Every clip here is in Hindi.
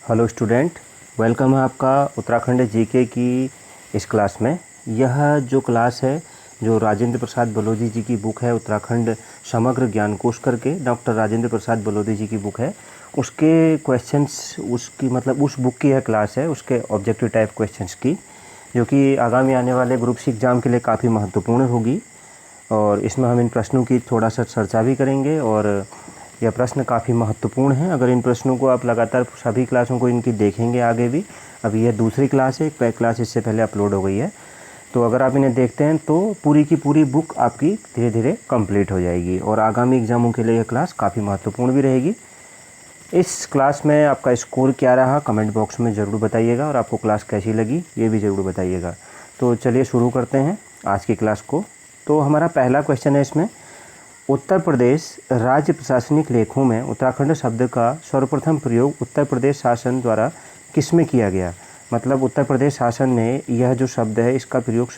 हेलो स्टूडेंट, वेलकम है आपका उत्तराखंड जीके की इस क्लास में। यह जो क्लास है जो राजेंद्र प्रसाद बलोदी जी की बुक है उत्तराखंड समग्र ज्ञान कोश करके, डॉक्टर राजेंद्र प्रसाद बलोदी जी की बुक है, उसके क्वेश्चंस, उसकी मतलब उस बुक की यह क्लास है, उसके ऑब्जेक्टिव टाइप क्वेश्चंस की, जो कि आगामी आने वाले ग्रुप सी एग्ज़ाम के लिए काफ़ी महत्वपूर्ण होगी। और इसमें हम इन प्रश्नों की थोड़ा सा चर्चा भी करेंगे और यह प्रश्न काफ़ी महत्वपूर्ण हैं। अगर इन प्रश्नों को आप लगातार सभी क्लासों को इनकी देखेंगे आगे भी, अभी यह दूसरी क्लास है, एक क्लास इससे पहले अपलोड हो गई है, तो अगर आप इन्हें देखते हैं तो पूरी की पूरी बुक आपकी धीरे धीरे कंप्लीट हो जाएगी और आगामी एग्ज़ामों के लिए यह क्लास काफ़ी महत्वपूर्ण भी रहेगी। इस क्लास में आपका स्कोर क्या रहा कमेंट बॉक्स में ज़रूर बताइएगा और आपको क्लास कैसी लगी ये भी ज़रूर बताइएगा। तो चलिए शुरू करते हैं आज की क्लास को। तो हमारा पहला क्वेश्चन है इसमें, उत्तर प्रदेश राज्य प्रशासनिक लेखों में उत्तराखंड शब्द का सर्वप्रथम प्रयोग उत्तर प्रदेश शासन द्वारा किसमें किया गया। मतलब उत्तर प्रदेश शासन ने यह जो शब्द है इसका प्रयोग,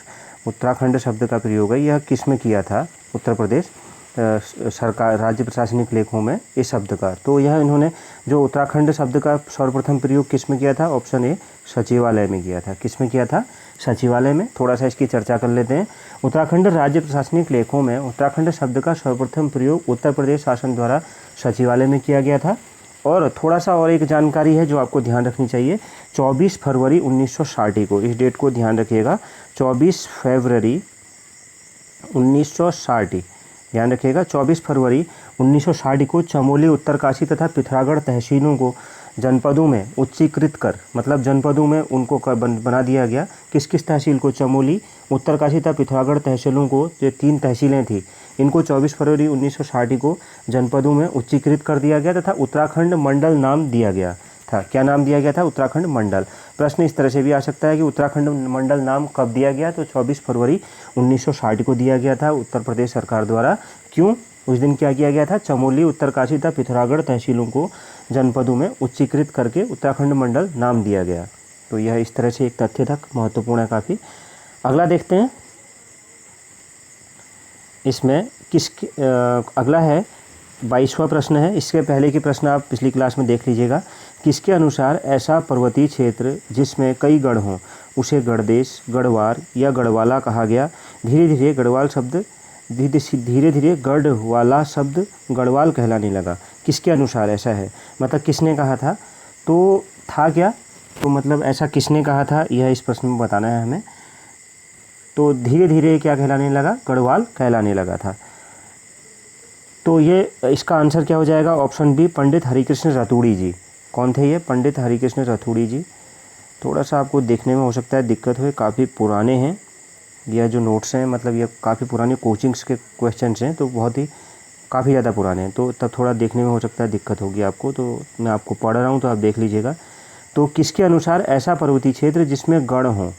उत्तराखंड शब्द का प्रयोग है, यह किसमें किया था उत्तर प्रदेश सरकार राज्य प्रशासनिक लेखों में इस शब्द का। तो यह इन्होंने जो उत्तराखंड शब्द का सर्वप्रथम प्रयोग किसमें किया था, ऑप्शन ए सचिवालय में किया था। किसमें किया था? सचिवालय में। थोड़ा सा इसकी चर्चा कर लेते हैं। उत्तराखंड राज्य प्रशासनिक लेखों में उत्तराखंड शब्द का सर्वप्रथम प्रयोग उत्तर प्रदेश शासन द्वारा सचिवालय में किया गया था। और थोड़ा सा और एक जानकारी है जो आपको ध्यान रखनी चाहिए, 24 फरवरी 1960 को, इस डेट को ध्यान रखिएगा, 24 फरवरी 1960, ध्यान रखिएगा 24 फरवरी 1960 को चमोली, उत्तरकाशी तथा पिथौरागढ़ तहसीलों को जनपदों में उच्चीकृत कर, मतलब जनपदों में उनको बना दिया गया। किस किस तहसील को? चमोली, उत्तरकाशी तथा पिथौरागढ़ तहसीलों को, जो 3 तहसीलें थी, इनको 24 फरवरी 1960 को जनपदों में उच्चीकृत कर दिया गया तथा उत्तराखंड मंडल नाम दिया गया था। क्या नाम दिया गया था? उत्तराखंड मंडल। प्रश्न इस तरह से भी आ सकता है कि उत्तराखंड मंडल नाम कब दिया गया? तो 24 फरवरी 1960 को दिया गया था उत्तर प्रदेश सरकार द्वारा। क्यों? उस दिन क्या किया गया था? चमोली, उत्तरकाशी तथा पिथौरागढ़ तहसीलों को जनपदों में उच्चीकृत करके उत्तराखंड मंडल नाम दिया गया। तो यह इस तरह से एक तथ्य था, महत्वपूर्ण है काफ़ी। अगला देखते हैं, इसमें अगला है 22वां प्रश्न है। इसके पहले के प्रश्न आप पिछली क्लास में देख लीजिएगा। किसके अनुसार ऐसा पर्वतीय क्षेत्र जिसमें कई गढ़ हों उसे गढ़देश, गढ़वार या गढ़वाला कहा गया। धीरे धीरे गढ़वाला शब्द गढ़वाल कहलाने लगा। किसके अनुसार ऐसा है, मतलब किसने कहा था? तो था क्या? तो मतलब ऐसा किसने कहा था, यह इस प्रश्न में बताना है हमें। तो धीरे धीरे क्या कहलाने लगा? गढ़वाल कहलाने लगा था। तो ये इसका आंसर क्या हो जाएगा? ऑप्शन बी, पंडित हरिकृष्ण रतूड़ी जी। कौन थे ये? पंडित हरिकृष्ण रतूड़ी जी। थोड़ा सा आपको देखने में हो सकता है दिक्कत हो, काफ़ी पुराने हैं यह जो नोट्स हैं, मतलब ये काफ़ी पुराने कोचिंग्स के क्वेश्चंस हैं, तो बहुत ही काफ़ी ज़्यादा पुराने हैं, तो तब थोड़ा देखने में हो सकता है दिक्कत होगी आपको। तो मैं आपको पढ़ रहा हूँ तो आप देख लीजिएगा। तो किसके अनुसार ऐसा पर्वतीय क्षेत्र जिसमें गढ़ हों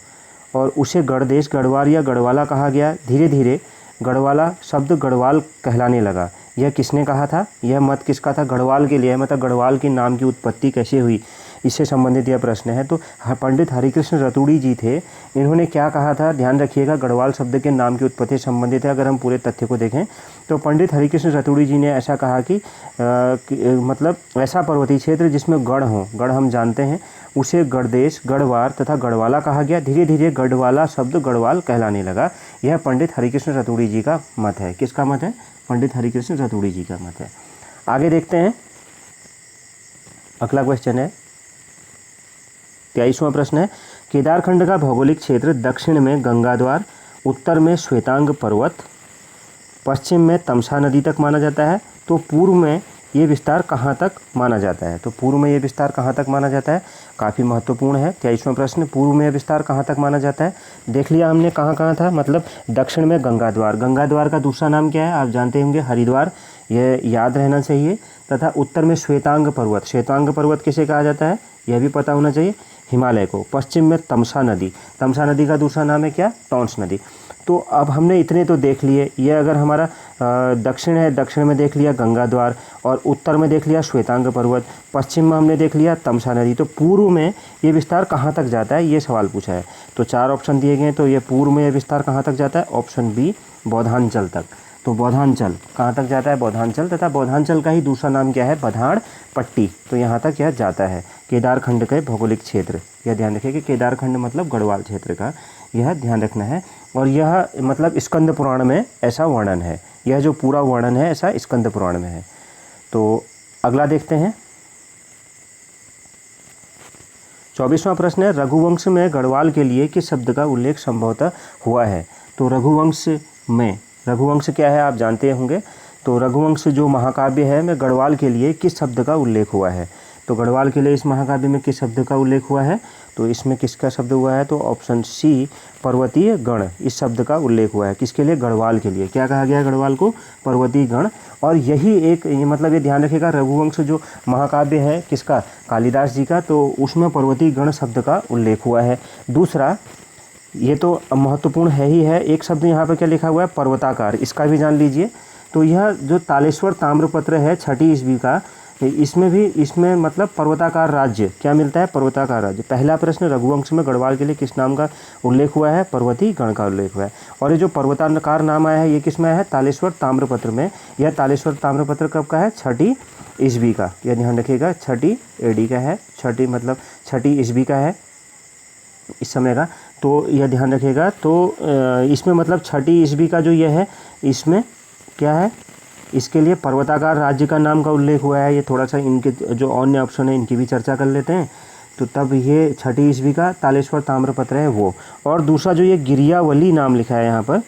और उसे गढ़देश, गढ़वार या गढ़वाला कहा गया। धीरे धीरे गढ़वाला शब्द गढ़वाल कहलाने लगा। यह किसने कहा था? यह मत किसका था? गढ़वाल के लिए, मतलब गढ़वाल के नाम की उत्पत्ति कैसे हुई, इससे संबंधित यह प्रश्न है। तो पंडित हरिकृष्ण रतूड़ी जी थे, इन्होंने क्या कहा था? ध्यान रखिएगा, गढ़वाल शब्द के नाम की उत्पत्ति से संबंधित है। अगर हम पूरे तथ्य को देखें तो पंडित हरिकृष्ण रतूड़ी जी ने ऐसा कहा कि मतलब ऐसा पर्वतीय क्षेत्र जिसमें गढ़ हों, गढ़ हम जानते हैं, उसे गढ़देश, गढ़वार तथा गढ़वाला कहा गया। धीरे धीरे गढ़वाला शब्द गढ़वाल कहलाने लगा। यह पंडित हरिकृष्ण रतूड़ी जी का मत है। किसका मत है? पंडित हरिकृष्ण रतूड़ी जी का मत है। आगे देखते हैं, अगला क्वेश्चन है 23वां प्रश्न है, केदारखंड का भौगोलिक क्षेत्र दक्षिण में गंगाद्वार, उत्तर में श्वेतांग पर्वत, पश्चिम में तमसा नदी तक माना जाता है। तो पूर्व में ये विस्तार कहाँ तक माना जाता है? तो पूर्व में ये विस्तार कहाँ तक माना जाता है? काफ़ी महत्वपूर्ण है 23वां प्रश्न, पूर्व में विस्तार कहाँ तक माना जाता है। देख लिया हमने कहाँ कहाँ था, मतलब दक्षिण में गंगाद्वार, गंगाद्वार का दूसरा नाम क्या है आप जानते होंगे? हरिद्वार, यह याद रहना चाहिए। तथा उत्तर में श्वेतांग पर्वत, श्वेतांग पर्वत किसे कहा जाता है यह भी पता होना चाहिए, हिमालय को। पश्चिम में तमसा नदी, तमसा नदी का दूसरा नाम है क्या? टॉन्स नदी। तो अब हमने इतने तो देख लिए। ये अगर हमारा दक्षिण है, दक्षिण में देख लिया गंगाद्वार, और उत्तर में देख लिया श्वेतांग पर्वत, पश्चिम में हमने देख लिया तमसा नदी। तो पूर्व में ये विस्तार कहाँ तक जाता है, ये सवाल पूछा है। तो 4 ऑप्शन दिए गए हैं, तो ये पूर्व में ये विस्तार कहाँ तक जाता है? ऑप्शन बी, बौद्धांचल तक। तो बौधांचल कहाँ तक जाता है? बौधांचल। तथा बौधांचल का ही दूसरा नाम क्या है? बधाड़ पट्टी। तो यहाँ तक यह जाता है। केदारखंड के भौगोलिक क्षेत्र, यह ध्यान रखिए कि केदारखंड मतलब गढ़वाल क्षेत्र का, यह ध्यान रखना है। और यह मतलब स्कंद पुराण में ऐसा वर्णन है, यह जो पूरा वर्णन है ऐसा स्कंद पुराण में है। तो अगला देखते हैं। 24वां प्रश्न है, रघुवंश में गढ़वाल के लिए किस शब्द का उल्लेख संभवतः हुआ है? तो रघुवंश में, रघुवंश क्या है आप जानते होंगे। तो रघुवंश जो महाकाव्य है में गढ़वाल के लिए किस शब्द का उल्लेख हुआ है? तो गढ़वाल के लिए इस महाकाव्य में किस शब्द का उल्लेख हुआ है? तो इसमें किसका शब्द हुआ है? तो ऑप्शन सी, पर्वतीय गण, इस शब्द का उल्लेख हुआ है। किसके लिए? गढ़वाल के लिए। क्या कहा गया है गढ़वाल को? पर्वतीय गण। और यही एक मतलब ये ध्यान रखिएगा, रघुवंश जो महाकाव्य है किसका? कालिदास जी का, तो उसमें पर्वतीय गण शब्द का उल्लेख हुआ है। दूसरा, ये तो महत्वपूर्ण है ही है, एक शब्द यहाँ पर क्या लिखा हुआ है? पर्वताकार, इसका भी जान लीजिए। तो यह जो तालेश्वर ताम्रपत्र है 6ठी ईस्वी का, इसमें मतलब पर्वताकार राज्य क्या मिलता है? पर्वताकार राज्य। पहला प्रश्न, रघुवंश में गढ़वाल के लिए किस नाम का उल्लेख हुआ है? पर्वतीय गण का उल्लेख हुआ है। और ये जो पर्वताकार नाम आया है ये किस में है? तालेश्वर ताम्रपत्र में। यह तालेश्वर ताम्रपत्र कब का है? 6ठी ईस्वी का, यह ध्यान रखिएगा, 6ठी AD का है, 6ठी ईस्वी का है इस समय का। तो यह ध्यान रखिएगा। तो इसमें मतलब 6ठी ईस्वी का जो यह है, इसमें क्या है? इसके लिए पर्वताकार राज्य का नाम का उल्लेख हुआ है। ये थोड़ा सा इनके जो अन्य ऑप्शन है इनकी भी चर्चा कर लेते हैं। तो तब ये 6ठी ईस्वी का तालेश्वर ताम्रपत्र है वो। और दूसरा जो ये गिरियावली नाम लिखा है यहाँ पर,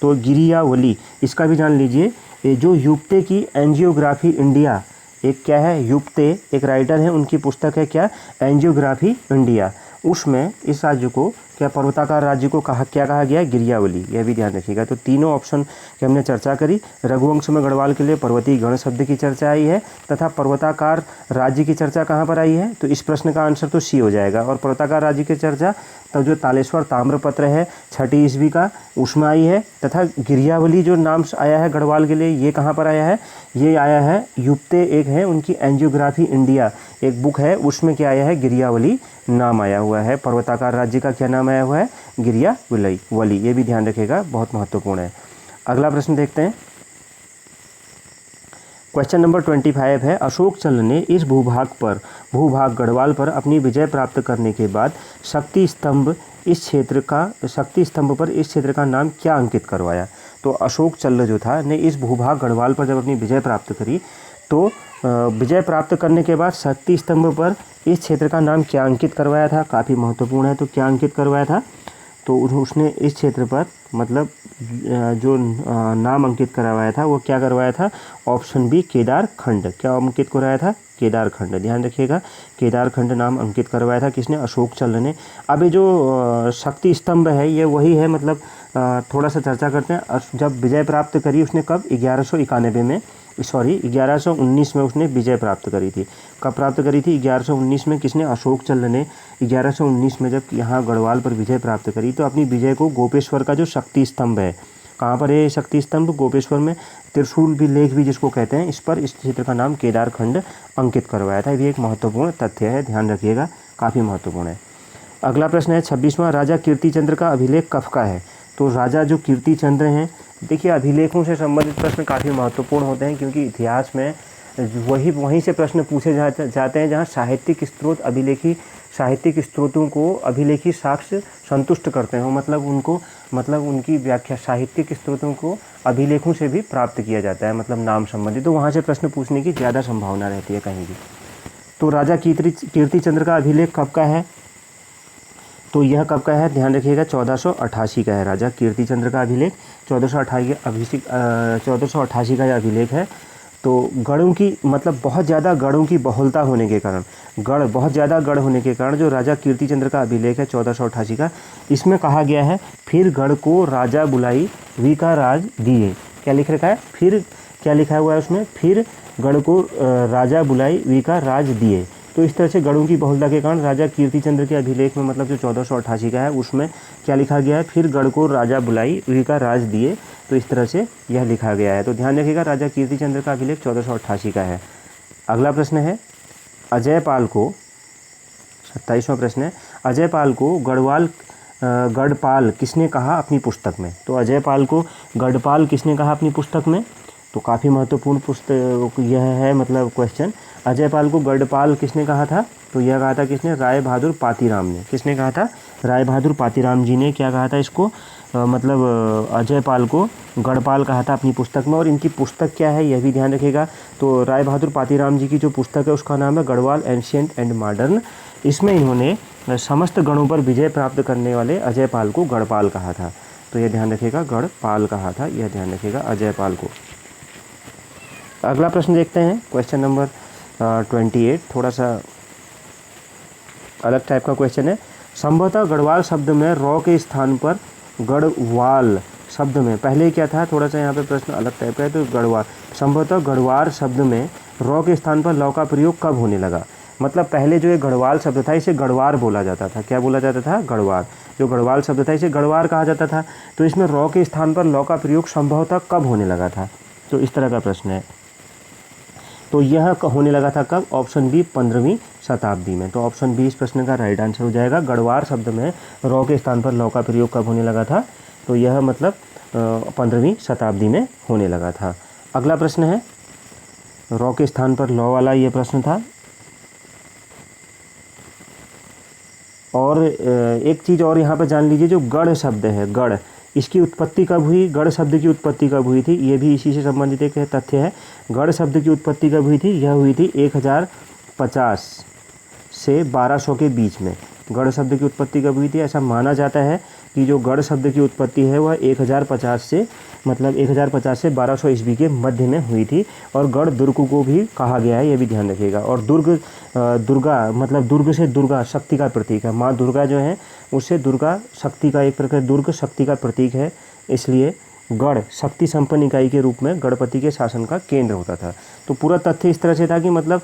तो गिरियावली इसका भी जान लीजिए। ये जो युप्ते की एंजियोग्राफी इंडिया, एक क्या है? युप्ते एक राइटर है, उनकी पुस्तक है क्या? Angiography India. उसमें इस राज्य को क्या, पर्वताकार राज्य को क्या कहा गया है? गिरियावली। यह भी ध्यान रखिएगा। तो तीनों ऑप्शन की हमने चर्चा करी। रघुवंश में गढ़वाल के लिए पर्वतीय गण शब्द की चर्चा आई है तथा पर्वताकार राज्य की चर्चा कहाँ पर आई है? तो इस प्रश्न का आंसर तो सी हो जाएगा। और पर्वताकार राज्य की चर्चा तब जो तालेश्वर ताम्रपत्र है 6ठी ईस्वी का, उसमें आई है। तथा गिरियावली जो नाम आया है गढ़वाल के लिए, ये कहाँ पर आया है? ये आया है युप्ते एक है उनकी एंजियोग्राफी इंडिया एक बुक है, उसमें क्या आया है? गिरियावली नाम आया हुआ है। पर्वताकार राज्य का क्या नाम आया हुआ है? गिरियावली। ये भी ध्यान रखिएगा, बहुत महत्वपूर्ण है। अगला प्रश्न देखते हैं। क्वेश्चन नंबर 25 है, अशोक चंद्र ने इस भूभाग गढ़वाल पर अपनी विजय प्राप्त करने के बाद शक्ति स्तंभ पर इस क्षेत्र का नाम क्या अंकित करवाया? तो अशोक चंद्र जो था ने इस भूभाग गढ़वाल पर जब अपनी विजय प्राप्त करी, तो विजय प्राप्त करने के बाद शक्ति स्तंभ पर इस क्षेत्र का नाम क्या अंकित करवाया था? काफ़ी महत्वपूर्ण है। तो क्या अंकित करवाया था? तो उसने इस क्षेत्र पर मतलब जो नाम अंकित करवाया था वो क्या करवाया था? Option B, Kedarkhand. क्या अंकित करवाया था? केदारखंड। ध्यान रखिएगा, केदारखंड नाम अंकित करवाया था किसने? अशोक चंद्र ने। अब ये जो शक्ति स्तंभ है ये वही है, मतलब थोड़ा सा चर्चा करते हैं। जब विजय प्राप्त करी उसने कब? 1119 में उसने विजय प्राप्त करी थी। कब प्राप्त करी थी? 1119 में। किसने? अशोक चंद्र ने 1119 में जब यहाँ गढ़वाल पर विजय प्राप्त करी तो अपनी विजय को गोपेश्वर का जो शक्ति स्तंभ है, कहाँ पर है शक्ति स्तंभ? गोपेश्वर में। त्रिशूल भी लेख भी जिसको कहते हैं, इस पर इस क्षेत्र का नाम केदारखंड अंकित करवाया था। ये भी एक महत्वपूर्ण तथ्य है, ध्यान रखिएगा, काफ़ी महत्वपूर्ण है। अगला प्रश्न है 26वां, राजा कीर्तिचंद्र का अभिलेख कब का है? तो राजा जो कीर्तिचंद्र हैं, देखिए अभिलेखों से संबंधित प्रश्न काफ़ी महत्वपूर्ण होते हैं क्योंकि इतिहास में वहीं से प्रश्न पूछे जाते हैं जहाँ साहित्यिक स्रोत साहित्यिक स्रोतों को अभिलेखी साक्ष्य संतुष्ट करते हो, मतलब उनकी व्याख्या साहित्यिक स्रोतों को अभिलेखों से भी प्राप्त किया जाता है, मतलब नाम संबंधित, तो वहाँ से प्रश्न पूछने की ज़्यादा संभावना रहती है कहीं भी। तो राजा कीर्तिचंद्र का अभिलेख कब का है? तो यह कब का है? ध्यान रखिएगा, 1488 का है। राजा कीर्तिचंद्र का अभिलेख 1488 का यह अभिलेख है। तो गढ़ों की मतलब बहुत ज़्यादा गढ़ों की बहुलता होने के कारण, बहुत ज़्यादा गढ़ होने के कारण जो राजा कीर्तिचंद्र का अभिलेख है 1488 का, इसमें कहा गया है फिर गढ़ को राजा बुलाई वी का राज दिए। क्या लिख रखा है? फिर क्या लिखा हुआ है उसमें? फिर गढ़ को राजा बुलाई वी का राज दिए। तो इस तरह से गढ़ों की बहुलता के कारण राजा कीर्तिचंद्र के अभिलेख में मतलब जो 1488 का है उसमें क्या लिखा गया है? फिर गढ़ को राजा बुलाई वी का राज दिए। तो इस तरह से यह लिखा गया है। तो ध्यान रखिएगा, राजा कीर्तिचंद्र का अभिलेख 1488 का है। अगला प्रश्न है अजयपाल को, 27वां प्रश्न है, अजयपाल को गढ़पाल किसने कहा अपनी पुस्तक में? तो अजय पाल को गढ़पाल किसने कहा अपनी पुस्तक में? तो काफ़ी महत्वपूर्ण पुस्तक यह है, मतलब क्वेश्चन। अजय पाल को गढ़पाल किसने कहा था? तो यह कहा था किसने? राय बहादुर पातीराम ने। किसने कहा था? राय बहादुर पातीराम जी ने क्या कहा था इसको? मतलब अजय पाल को गढ़पाल कहा था अपनी पुस्तक में। और इनकी पुस्तक क्या है यह भी ध्यान रखिएगा। तो राय बहादुर पातीराम जी की जो पुस्तक है उसका नाम है गढ़वाल एंशिएंट एंड मॉडर्न। इसमें इन्होंने समस्त गणों पर विजय प्राप्त करने वाले अजय पाल को गढ़पाल कहा था। तो यह ध्यान रखिएगा, गढ़पाल कहा था, यह ध्यान रखिएगा अजय पाल को। अगला प्रश्न देखते हैं, क्वेश्चन नंबर 28। थोड़ा सा अलग टाइप का क्वेश्चन है। संभवतः गढ़वाल शब्द में रॉ के स्थान पर गढ़वाल शब्द में, पहले क्या था, थोड़ा सा यहाँ पे प्रश्न अलग टाइप का है। तो गढ़वाल, संभवतः गढ़वाल शब्द में रॉ के स्थान पर लौ का प्रयोग कब होने लगा? मतलब पहले जो ये गढ़वाल शब्द था इसे गढ़वार बोला जाता था। क्या बोला जाता था? गढ़वार। जो गढ़वाल शब्द था इसे गढ़वार कहा जाता था। तो इसमें रॉ के स्थान पर लौ का प्रयोग संभवतः कब होने लगा था? तो इस तरह का प्रश्न है। तो यह होने लगा था कब? ऑप्शन बी 15वीं शताब्दी में। तो ऑप्शन बी इस प्रश्न का राइट आंसर हो जाएगा। गढ़वार शब्द में रॉ के स्थान पर लौ का प्रयोग कब होने लगा था? तो यह मतलब 15वीं शताब्दी में होने लगा था। अगला प्रश्न है, रॉ के स्थान पर लौ वाला ये प्रश्न था। और एक चीज़ और यहाँ पर जान लीजिए, जो गढ़ शब्द है, गढ़, इसकी उत्पत्ति कब हुई? गढ़ शब्द की उत्पत्ति कब हुई थी? ये भी इसी से संबंधित एक तथ्य है। गढ़ शब्द की उत्पत्ति कब हुई थी? यह हुई थी 1050 से 1200 के बीच में। गढ़ शब्द की उत्पत्ति कब हुई थी? ऐसा माना जाता है कि जो गढ़ शब्द की उत्पत्ति है वह 1050 से, मतलब 1050 से 1200 ईस्वी के मध्य में हुई थी। और गढ़ दुर्ग को भी कहा गया है, ये भी ध्यान रखिएगा। और दुर्गा, मतलब दुर्ग से दुर्गा शक्ति का प्रतीक है। माँ दुर्गा जो है उससे दुर्गा शक्ति का एक प्रकार, दुर्ग शक्ति का प्रतीक है। इसलिए गढ़ शक्ति संपन्न इकाई के रूप में गणपति के शासन का केंद्र होता था। तो पूरा तथ्य इस तरह से था कि मतलब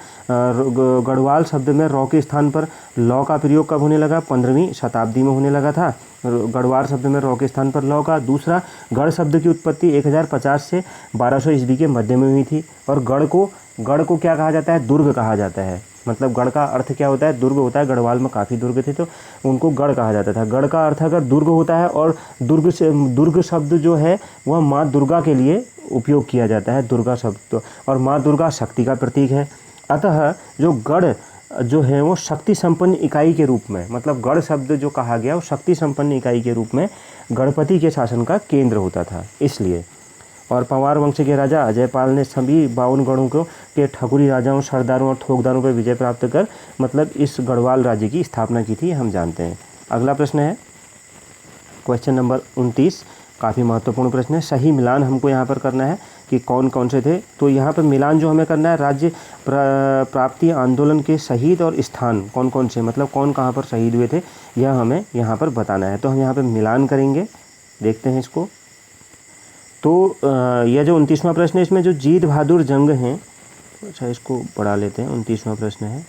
गढ़वाल शब्द में रॉ के स्थान पर लौ का प्रयोग कब होने लगा? 15वीं शताब्दी में होने लगा था। गढ़वाल शब्द में रॉ के स्थान पर लौ का। दूसरा, गढ़ शब्द की उत्पत्ति 1050 से 1200 ईस्वी के मध्य में हुई थी। और गढ़ को क्या कहा जाता है? दुर्ग कहा जाता है। मतलब गढ़ का अर्थ क्या होता है? दुर्ग होता है। गढ़वाल में काफ़ी दुर्ग थे तो उनको गढ़ कहा जाता था। गढ़ का अर्थ अगर दुर्ग होता है, और दुर्ग शब्द जो है वह माँ दुर्गा के लिए उपयोग किया जाता है, दुर्गा शब्द तो। और माँ दुर्गा शक्ति का प्रतीक है। अतः जो गढ़ जो है वो शक्ति संपन्न इकाई के रूप में, मतलब गढ़ शब्द जो कहा गया वो शक्ति संपन्न इकाई के रूप में गणपति के शासन का केंद्र होता था, इसलिए। और पंवार वंश के राजा अजय पाल ने सभी 52 गढ़ों के ठकुरी राजाओं, सरदारों और थोकदारों पर विजय प्राप्त कर मतलब इस गढ़वाल राज्य की स्थापना की थी, हम जानते हैं। अगला प्रश्न है क्वेश्चन नंबर 29। काफ़ी महत्वपूर्ण प्रश्न है। सही मिलान हमको यहाँ पर करना है कि कौन कौन से थे। तो यहाँ पर मिलान जो हमें करना है, राज्य प्राप्ति आंदोलन के शहीद और स्थान कौन कौन से, मतलब कौन कहाँ पर शहीद हुए थे, यह हमें यहाँ पर बताना है। तो हम यहाँ पर मिलान करेंगे, देखते हैं इसको। तो यह जो 29वां प्रश्न है, इसमें जो जीत बहादुर जंग हैं, अच्छा इसको बढ़ा लेते हैं, 29वां प्रश्न है।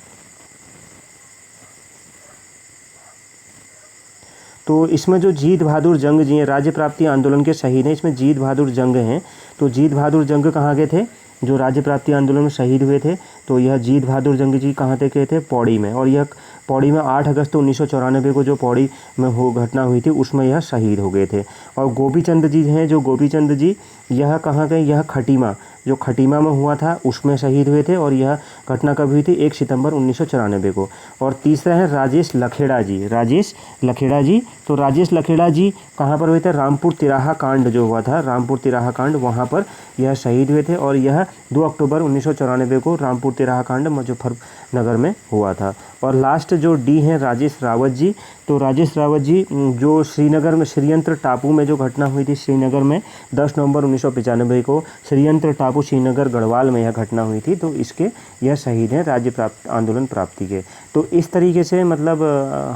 तो इसमें जो जीत बहादुर जंग जी हैं, राज्य प्राप्ति आंदोलन के शहीद हैं, इसमें जीत बहादुर जंग हैं। तो जीत बहादुर जंग कहाँ के थे? जो राज्य प्राप्ति आंदोलन में शहीद हुए थे। तो यह जीत बहादुर जंग जी कहाँ के थे? पौड़ी में। और यह पौड़ी में 8 अगस्त 1994 को जो पौड़ी में घटना हुई थी उसमें यह शहीद हो गए थे। और गोपीचंद जी हैं, जो गोपीचंद जी यह कहाँ गए? यह खटीमा, जो खटीमा में हुआ था उसमें शहीद हुए थे। और यह घटना कब हुई थी? 1 सितंबर 1994 को। और तीसरा है राजेश लखेड़ा जी, राजेश लखेड़ा जी। तो राजेश लखेड़ा जी कहाँ पर हुए थे? रामपुर तिराहा कांड जो हुआ था, रामपुर तिराहा कांड, वहाँ पर यह शहीद हुए थे। और यह 2 अक्टूबर 1994 को रामपुर तिराहा कांड मुजफ्फरनगर में हुआ था। और लास्ट जो डी हैं राजेश रावत जी। तो राजेश रावत जी जो श्रीनगर में श्रीयंत्र टापू में जो घटना हुई थी श्रीनगर में 10 नवंबर 1995 को, श्रीयंत्र टापू श्रीनगर गढ़वाल में यह घटना हुई थी। तो इसके यह शहीद हैं राज्य प्राप्त आंदोलन प्राप्ति के। तो इस तरीके से मतलब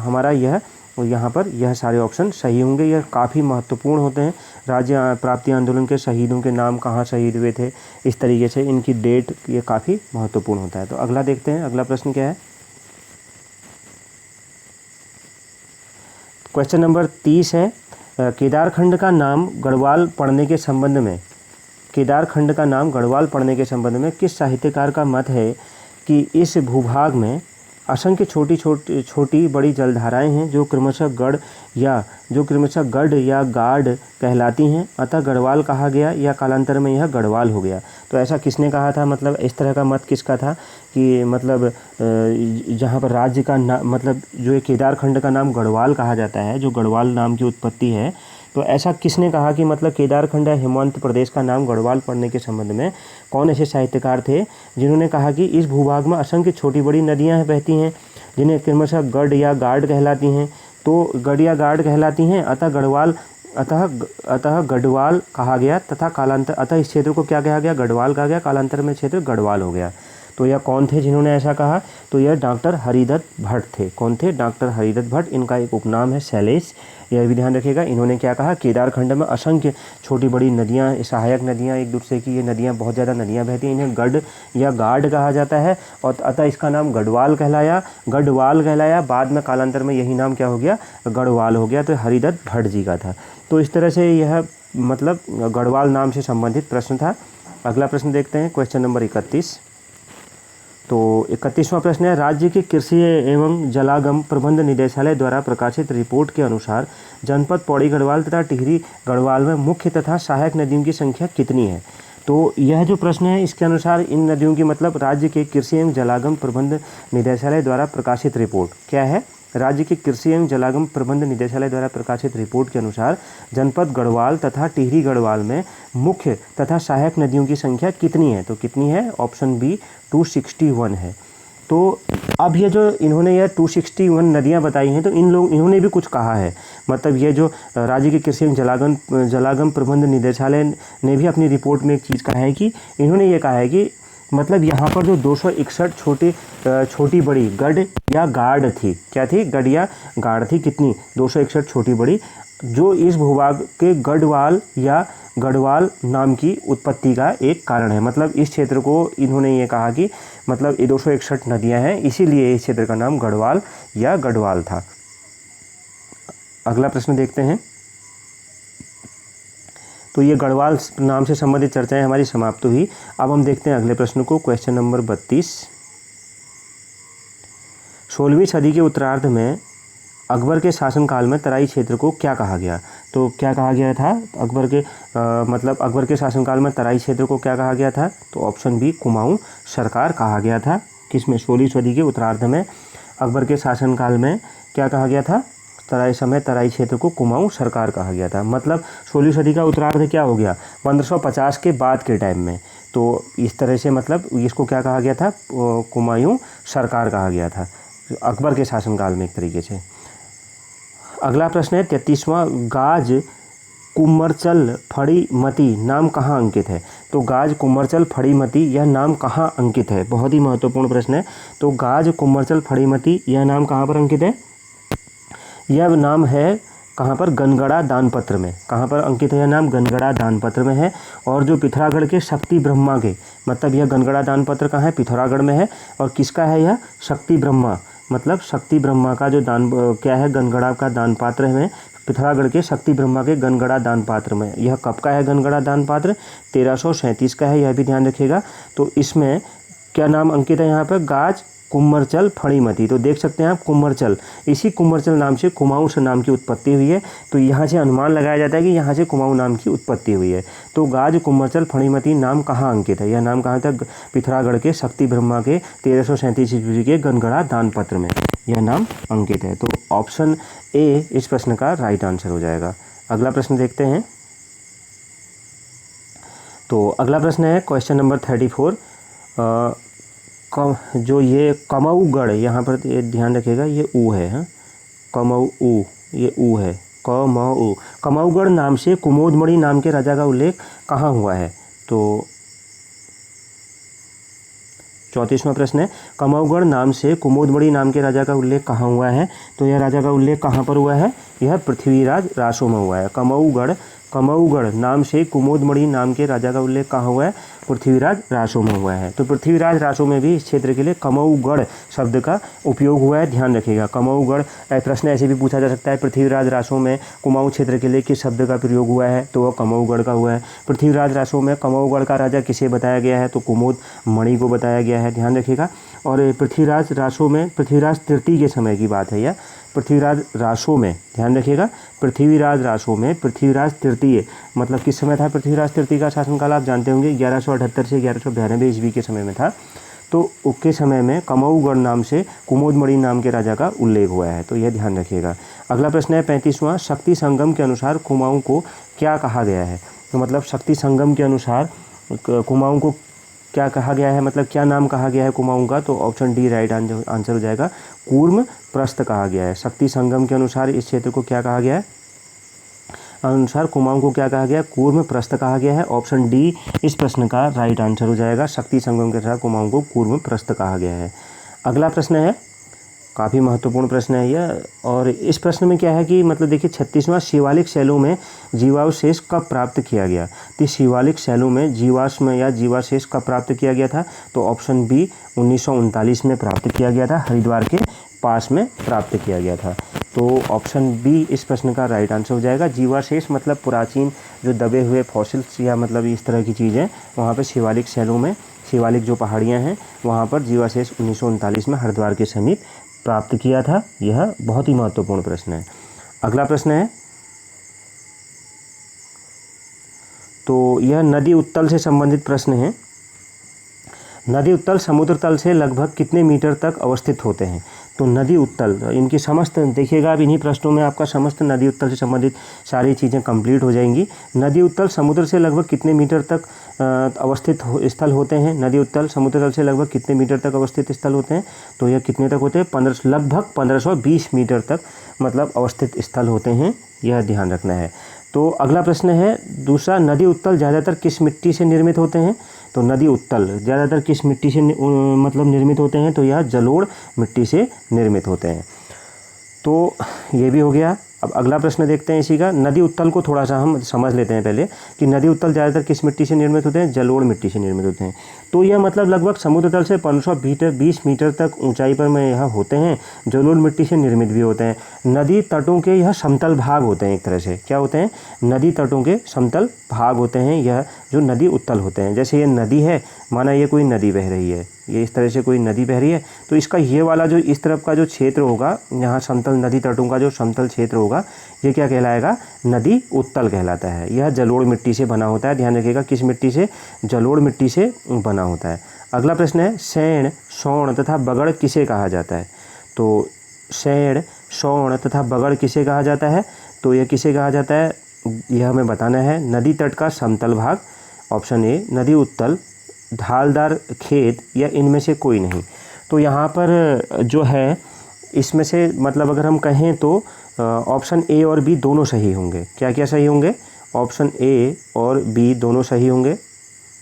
हमारा यह यहाँ पर यह सारे ऑप्शन सही होंगे। यह काफ़ी महत्वपूर्ण होते हैं। राज्य प्राप्ति आंदोलन के शहीदों के नाम, कहाँ शहीद हुए थे, इस तरीके से इनकी डेट, ये काफ़ी महत्वपूर्ण होता है। तो अगला देखते हैं, अगला प्रश्न क्या है। क्वेश्चन नंबर 30 है। केदारखंड का नाम गढ़वाल पढ़ने के संबंध में, केदारखंड का नाम गढ़वाल पढ़ने के संबंध में किस साहित्यकार का मत है कि इस भूभाग में असंख्य छोटी बड़ी जलधाराएं हैं जो क्रमशः गढ़ या जो क्रमशः गढ़ या गाढ़ कहलाती हैं, अतः गढ़वाल कहा गया या कालांतर में यह गढ़वाल हो गया। तो ऐसा किसने कहा था, मतलब इस तरह का मत किसका था कि मतलब जहाँ पर राज्य का मतलब जो एक केदारखंड का नाम गढ़वाल कहा जाता है, जो गढ़वाल नाम की उत्पत्ति है, तो ऐसा किसने कहा कि मतलब केदारखंड या हिमांत प्रदेश का नाम गढ़वाल पड़ने के संबंध में कौन ऐसे साहित्यकार थे जिन्होंने कहा कि इस भूभाग में असंख्य छोटी बड़ी नदियाँ बहती हैं जिन्हें क्रमशः गढ़ या गाढ़ कहलाती हैं। तो गढ़ या गाढ़ कहलाती हैं, अतः गढ़वाल कहा गया तथा कालांतर, अतः इस क्षेत्र को क्या कहा गया, गढ़वाल कहा गया, कालांतर में क्षेत्र गढ़वाल हो गया। तो यह कौन थे जिन्होंने ऐसा कहा, तो यह डॉक्टर हरिदत्त भट्ट थे। कौन थे, डॉक्टर हरिदत्त भट्ट। इनका एक उपनाम है शैलेश, यह भी ध्यान रखिएगा। इन्होंने क्या कहा, केदारखंड में असंख्य छोटी बड़ी नदियाँ, सहायक नदियाँ एक दूसरे की, ये नदियाँ बहुत ज़्यादा नदियाँ बहती हैं, इन्हें गढ़ या गाढ़ कहा जाता है और अतः इसका नाम गढ़वाल कहलाया। बाद में कालांतर में यही नाम क्या हो गया, गढ़वाल हो गया। तो हरिदत्त भट्ट जी का था। तो इस तरह से यह मतलब गढ़वाल नाम से संबंधित प्रश्न था। अगला प्रश्न देखते हैं, क्वेश्चन नंबर 31। तो 31वां प्रश्न है, राज्य के कृषि एवं जलागम प्रबंध निदेशालय द्वारा प्रकाशित रिपोर्ट के अनुसार जनपद पौड़ी गढ़वाल तथा टिहरी गढ़वाल में मुख्य तथा सहायक नदियों की संख्या कितनी है। तो यह जो प्रश्न है इसके अनुसार इन नदियों की मतलब राज्य के कृषि एवं जलागम प्रबंध निदेशालय द्वारा प्रकाशित रिपोर्ट क्या है, राज्य के कृषि एवं जलागम प्रबंध निदेशालय द्वारा प्रकाशित रिपोर्ट के अनुसार जनपद गढ़वाल तथा टिहरी गढ़वाल में मुख्य तथा सहायक नदियों की संख्या कितनी है। तो कितनी है, ऑप्शन बी 261 है। तो अब ये जो इन्होंने यह 261 नदियाँ बताई हैं, तो इन्होंने भी कुछ कहा है। मतलब ये जो राज्य के कृषि एवं जलागम प्रबंध निदेशालय ने भी अपनी रिपोर्ट में एक चीज़ कहा है कि इन्होंने ये कहा है कि मतलब यहाँ पर जो 261 छोटी बड़ी गढ़ या गाढ़ थी, क्या थी, गढ़ या गाढ़ थी, कितनी, 261 छोटी बड़ी, जो इस भूभाग के गढ़वाल या गढ़वाल नाम की उत्पत्ति का एक कारण है। मतलब इस क्षेत्र को इन्होंने ये कहा कि मतलब ये 261 नदियाँ हैं, इसीलिए इस क्षेत्र का नाम गढ़वाल या गढ़वाल था। अगला प्रश्न देखते हैं। तो ये गढ़वाल नाम से संबंधित चर्चाएं हमारी समाप्त हुई। अब हम देखते हैं अगले प्रश्न को, क्वेश्चन नंबर 32। 16वीं सदी के उत्तरार्ध में अकबर के शासनकाल में तराई क्षेत्र को क्या कहा गया। तो क्या कहा गया था, अकबर के शासनकाल में तराई क्षेत्र को क्या कहा गया था। तो ऑप्शन बी कुमाऊं सरकार कहा गया था। किसमें, 16वीं सदी के उत्तरार्ध में अकबर के शासनकाल में क्या कहा गया था, तराई क्षेत्र को कुमाऊं सरकार कहा गया था। मतलब 16वीं सदी का उत्तरार्ध क्या हो गया, 1550 के बाद के टाइम में। तो इस तरह से मतलब इसको क्या कहा गया था, कुमायूं सरकार कहा गया था अकबर के शासनकाल में एक तरीके से। अगला प्रश्न है 33वां, गाज कुम्मरचल फड़ीमती नाम कहाँ अंकित है। तो गाज कुम्मरचल फड़ीमती यह नाम कहाँ अंकित है, बहुत ही महत्वपूर्ण प्रश्न है। तो गाज कुम्मरचल फड़ीमती यह नाम कहाँ पर अंकित है, यह नाम है कहाँ पर, गनगड़ा दानपत्र में। कहाँ पर अंकित है यह नाम, गनगड़ा दानपत्र में है। और जो पिथौरागढ़ के शक्ति ब्रह्मा के, मतलब यह गनगड़ा दानपत्र कहाँ है, पिथौरागढ़ में है। और किसका है यह, शक्ति ब्रह्मा, मतलब शक्ति ब्रह्मा का जो दान क्या है, गनगड़ा का दान पात्र है पिथौरागढ़ के शक्ति ब्रह्मा के गनगड़ा दान पात्र में। यह कब का है गनगड़ा दान पात्र, 1337 का है, यह भी ध्यान रखिएगा। तो इसमें क्या नाम अंकित है यहाँ पर, गाज कुम्मरचल फड़ीमती। तो देख सकते हैं आप कुम्मरचल, इसी कुम्मरचल नाम से कुमाऊं नाम की उत्पत्ति हुई है। तो यहाँ से अनुमान लगाया जाता है कि यहाँ से कुमाऊं नाम की उत्पत्ति हुई है। तो गाज कुम्मरचल फड़ीमती नाम कहाँ अंकित है, यह नाम कहाँ था, पिथौरागढ़ के शक्ति ब्रह्मा के 1337 ईस्वी के गनगड़ा दानपत्र में यह नाम अंकित है। तो ऑप्शन ए इस प्रश्न का राइट आंसर हो जाएगा। अगला प्रश्न देखते हैं। तो अगला प्रश्न है क्वेश्चन नंबर 34। जो ये कमऊगढ़, यहाँ पर ध्यान रखिएगा ये ऊ है, हाँ, कमऊ, ये ऊ है, कमऊ। कमऊगढ़ नाम से कुमोदमणि नाम के राजा का उल्लेख कहाँ हुआ है। तो 34वां प्रश्न है, कमऊगढ़ नाम से कुमोदमणि नाम के राजा का उल्लेख कहाँ हुआ है। तो यह राजा का उल्लेख कहाँ पर हुआ है, यह पृथ्वीराज रासो में हुआ है। कमऊगढ़ नाम से कुमोदमणि नाम के राजा का उल्लेख कहाँ हुआ है। पृथ्वीराज रासो में हुआ है। तो पृथ्वीराज रासो में भी इस क्षेत्र के लिए कमऊगढ़ शब्द का उपयोग हुआ है, ध्यान रखिएगा। कमऊगढ़ प्रश्न ऐसे भी पूछा जा सकता है, पृथ्वीराज रासो में कुमाऊं क्षेत्र के लिए किस शब्द का प्रयोग हुआ है, तो वह कमऊगढ़ का हुआ है। पृथ्वीराज रासो में कमऊगढ़ का राजा किसे बताया गया है, तो कुमुद मणि को बताया गया है, ध्यान रखिएगा। और पृथ्वीराज रासो में पृथ्वीराज तृतीय के समय की बात है यह। पृथ्वीराज रासो में, ध्यान रखिएगा, पृथ्वीराज रासो में पृथ्वीराज तृतीय मतलब किस समय था पृथ्वीराज तृतीय का शासनकाल, आप जानते होंगे 1178 से 1192 ईस्वी के समय में था। तो उसके समय में कमऊगढ़ नाम से कुमुदमणि नाम के राजा का उल्लेख हुआ है, तो यह ध्यान रखिएगा। अगला प्रश्न है 35वां, शक्ति संगम के अनुसार कुमाऊं को क्या कहा गया है। तो मतलब शक्ति संगम के अनुसार कुमाऊं को क्या कहा गया है, मतलब क्या नाम कहा गया है कुमाऊं का, तो ऑप्शन डी राइट आंसर हो जाएगा, कूर्म प्रस्थ कहा गया है। शक्ति संगम के अनुसार इस क्षेत्र को क्या कहा गया है, अनुसार कुमाऊं को क्या कहा गया, कूर्म प्रस्थ कहा गया है। ऑप्शन डी इस प्रश्न का राइट आंसर हो जाएगा, शक्ति संगम के अनुसार कुमाऊं को कूर्म प्रस्थ कहा गया है। अगला प्रश्न है, काफ़ी महत्वपूर्ण प्रश्न है यह, और इस प्रश्न में क्या है कि मतलब देखिए 36वां, शिवालिक शैलों में जीवावशेष कब प्राप्त किया गया। तो शिवालिक शैलों में जीवाश्म या जीवावशेष कब प्राप्त किया गया था, तो ऑप्शन बी 1939 में प्राप्त किया गया था, हरिद्वार के पास में प्राप्त किया गया था। तो ऑप्शन बी इस प्रश्न का राइट आंसर हो जाएगा। जीवावशेष मतलब प्राचीन जो दबे हुए फॉसिल्स या मतलब इस तरह की चीज़ें, वहाँ पर शिवालिक शैलों में, शिवालिक जो पहाड़ियाँ हैं वहाँ पर जीवावशेष 1939 में हरिद्वार के समीप प्राप्त किया था। यह बहुत ही महत्वपूर्ण प्रश्न है। अगला प्रश्न है, तो यह नदी उत्तल से संबंधित प्रश्न है। नदी उत्तल समुद्र तल से लगभग कितने मीटर तक अवस्थित होते हैं। तो नदी उत्तल, इनकी समस्त देखिएगा, अब इन्हीं प्रश्नों में आपका समस्त नदी उत्तल से संबंधित सारी चीज़ें कंप्लीट हो जाएंगी। नदी उत्तल समुद्र से लगभग कितने मीटर तक अवस्थित स्थल होते हैं। नदी उत्तल समुद्र तल से लगभग कितने मीटर तक अवस्थित स्थल होते हैं, तो यह कितने तक होते हैं, लगभग 1520 मीटर तक मतलब अवस्थित स्थल होते हैं, यह ध्यान रखना है। तो अगला प्रश्न है दूसरा, नदी उत्तल ज़्यादातर किस मिट्टी से निर्मित होते हैं। तो नदी उत्तल ज़्यादातर किस मिट्टी से मतलब निर्मित होते हैं, तो यह जलोढ़ मिट्टी से निर्मित होते हैं। तो ये भी हो गया। अब अगला प्रश्न देखते हैं इसी का, नदी उत्तल को थोड़ा सा हम समझ लेते हैं पहले कि नदी उत्तल ज़्यादातर किस मिट्टी से निर्मित होते हैं, जलोढ़ मिट्टी से निर्मित होते हैं। तो यह मतलब लगभग समुद्र तल से 1520 मीटर तक ऊंचाई पर में यह होते हैं, जलोढ़ मिट्टी से निर्मित भी होते हैं। नदी तटों के यह समतल भाग होते हैं, एक तरह से क्या होते हैं, नदी तटों के समतल भाग होते हैं यह जो नदी उत्तल होते हैं। जैसे ये नदी है, माना ये कोई नदी बह रही है, ये इस तरह से कोई नदी बह रही है, तो इसका ये वाला जो इस तरफ का जो क्षेत्र होगा, यहाँ समतल नदी तटों का जो समतल क्षेत्र होगा, ये क्या कहलाएगा, नदी उत्तल कहलाता है। यह जलोढ़ मिट्टी से बना होता है, ध्यान रखिएगा, किस मिट्टी से, जलोढ़ मिट्टी से बना होता है। अगला प्रश्न है, शैण, शौण तथा बगड़ किसे कहा जाता है। तो शैण, शौण तथा बगड़ किसे कहा जाता है, तो यह किसे कहा जाता है, यह हमें बताना है। नदी तट का समतल भाग, ऑप्शन ए नदी उत्तल, ढालदार खेत या इनमें से कोई नहीं। तो यहाँ पर जो है इसमें से मतलब अगर हम कहें तो ऑप्शन ए और बी दोनों सही होंगे। क्या क्या सही होंगे, ऑप्शन ए और बी दोनों सही होंगे।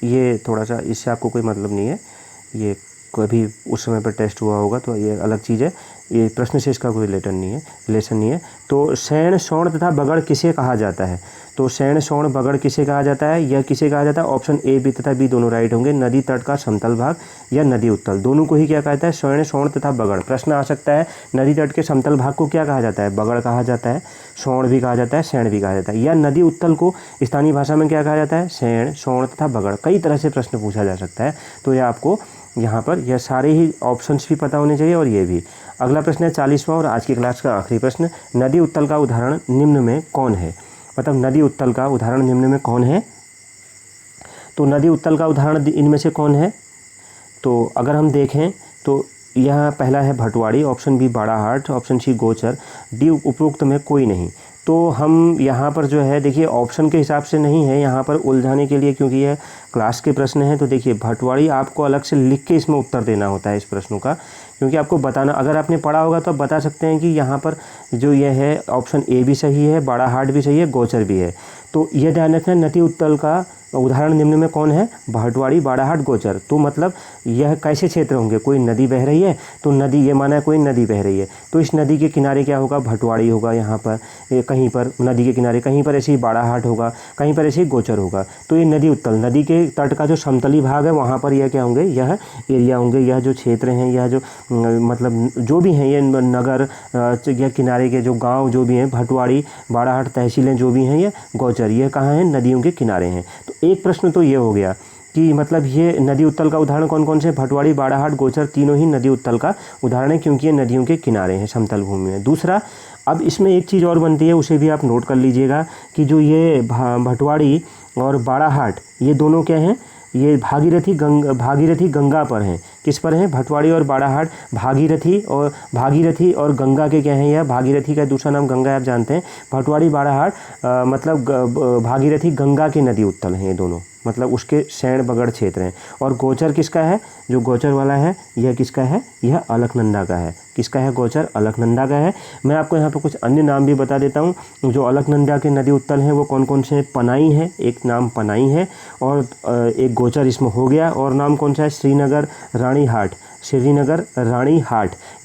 ये थोड़ा सा, इससे आपको कोई मतलब नहीं है, ये कभी उस समय पर टेस्ट हुआ होगा तो ये अलग चीज़ है, ये प्रश्न से इसका कोई रिलेशन नहीं है। तो शैण, शौण तथा बगड़ किसे कहा जाता है। तो शैण, शौण, बगड़ किसे कहा जाता है, यह किसे कहा जाता है, ऑप्शन ए बी तथा बी दोनों राइट होंगे। नदी तट का समतल भाग या नदी उत्तल, दोनों को ही क्या कहता है, शैण, शौण तथा बगड़। प्रश्न आ सकता है नदी तट के समतल भाग को क्या कहा जाता है, बगड़ कहा जाता है, शौण भी कहा जाता है, शैण भी कहा जाता है, या नदी उत्तल को स्थानीय भाषा में क्या कहा जाता है, शैण, शौण तथा बगड़। कई तरह से प्रश्न पूछा जा सकता है, तो यह आपको यहाँ पर यह सारे ही ऑप्शंस भी पता होने चाहिए और ये भी। अगला प्रश्न है 40वां और आज की क्लास का आखिरी प्रश्न, नदी उत्तल का उदाहरण निम्न में कौन है। मतलब नदी उत्तल का उदाहरण निम्न में कौन है, तो नदी उत्तल का उदाहरण इनमें से कौन है। तो अगर हम देखें तो यहाँ पहला है Bhatwari, option B Barahat, option C Gauchar, D उपरोक्त में कोई नहीं। तो हम यहाँ पर जो है देखिए ऑप्शन के हिसाब से नहीं है, यहाँ पर उलझाने के लिए, क्योंकि यह क्लास के प्रश्न हैं। तो देखिए भटवाड़ी आपको अलग से लिख के इसमें उत्तर देना होता है इस प्रश्नों का, क्योंकि आपको बताना, अगर आपने पढ़ा होगा तो आप बता सकते हैं कि यहाँ पर जो यह है ऑप्शन ए भी सही है, बाड़ाहाट भी सही है, गोचर भी है। तो ये ध्यान रखना, नदी उत्तल का उदाहरण निम्न में कौन है? भाटवाड़ी, बाड़ाहाट, गोचर। तो मतलब यह कैसे क्षेत्र होंगे? कोई नदी बह रही है तो नदी, ये माना है कोई नदी बह रही है तो इस नदी के किनारे क्या होगा? भटवाड़ी होगा, यहाँ पर कहीं पर नदी के किनारे, कहीं पर ऐसे ही बाड़ाहाट होगा, कहीं पर ऐसे ही गोचर होगा। तो ये नदी उत्तल, नदी के तट का जो समतली भाग है वहाँ पर यह क्या होंगे? यह एरिया होंगे, यह जो क्षेत्र हैं, यह जो मतलब जो भी हैं, ये नगर या किनारे के जो गाँव जो भी हैं, भटवाड़ी, बाड़ाहाट तहसीलें जो भी हैं, ये गोचर, ये कहाँ हैं? नदियों के किनारे हैं। तो एक प्रश्न तो ये हो गया कि मतलब ये नदी उत्तल का उदाहरण कौन कौन से? भटवाड़ी, बाड़ाहाट, गोचर, तीनों ही नदी उत्तल का उदाहरण है, क्योंकि ये नदियों के किनारे हैं, समतल भूमि में। दूसरा, अब इसमें एक चीज़ और बनती है, उसे भी आप नोट कर लीजिएगा कि जो ये भटवाड़ी और बाड़ाहाट, ये दोनों क्या हैं? ये भागीरथी गंगा पर हैं। किस पर हैं? भटवाड़ी और बाड़ाहाट भागीरथी और गंगा के क्या हैं? यह भागीरथी का दूसरा नाम गंगा है, आप जानते हैं। भटवाड़ी, बाड़ाहाट मतलब भागीरथी गंगा के नदी उत्तल हैं ये दोनों, मतलब उसके शैण बगड़ क्षेत्र हैं। और गोचर किसका है? जो गोचर वाला है यह किसका है? यह अलकनंदा का है। किसका है? गोचर अलकनंदा का है। मैं आपको यहाँ पर कुछ अन्य नाम भी बता देता हूँ। जो अलकनंदा के नदी उत्तल हैं वो कौन कौन से हैं? पनाई है, एक नाम पनाई है, और एक गोचर इसमें हो गया। और नाम कौन सा है? श्रीनगर रानीहाट,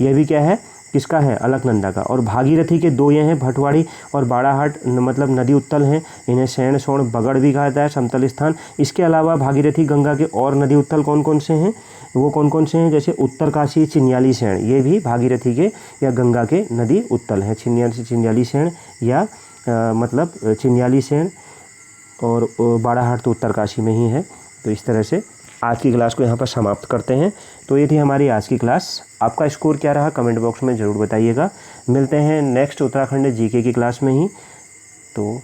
यह भी क्या है? किसका है? अलकनंदा का। और भागीरथी के दो ये हैं, भटवाड़ी और बाड़ाहाट, मतलब नदी उत्तल हैं, इन्हें शैण सोण बगड़ भी कहा जाता है, समतल स्थान। इसके अलावा भागीरथी गंगा के और नदी उत्तल कौन कौन से हैं? वो कौन कौन से हैं? जैसे उत्तरकाशी, चिन्याली शैण, ये भी भागीरथी के या गंगा के नदी उत्तल हैं। चिन्याली शैण या मतलब चिन्याली शैण, और बाड़ाहाट तो उत्तरकाशी में ही है। तो इस तरह से आज की क्लास को यहाँ पर समाप्त करते हैं। तो ये थी हमारी आज की क्लास। आपका स्कोर क्या रहा कमेंट बॉक्स में ज़रूर बताइएगा। मिलते हैं नेक्स्ट उत्तराखंड जीके की क्लास में ही। तो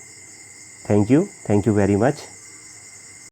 थैंक यू वेरी मच।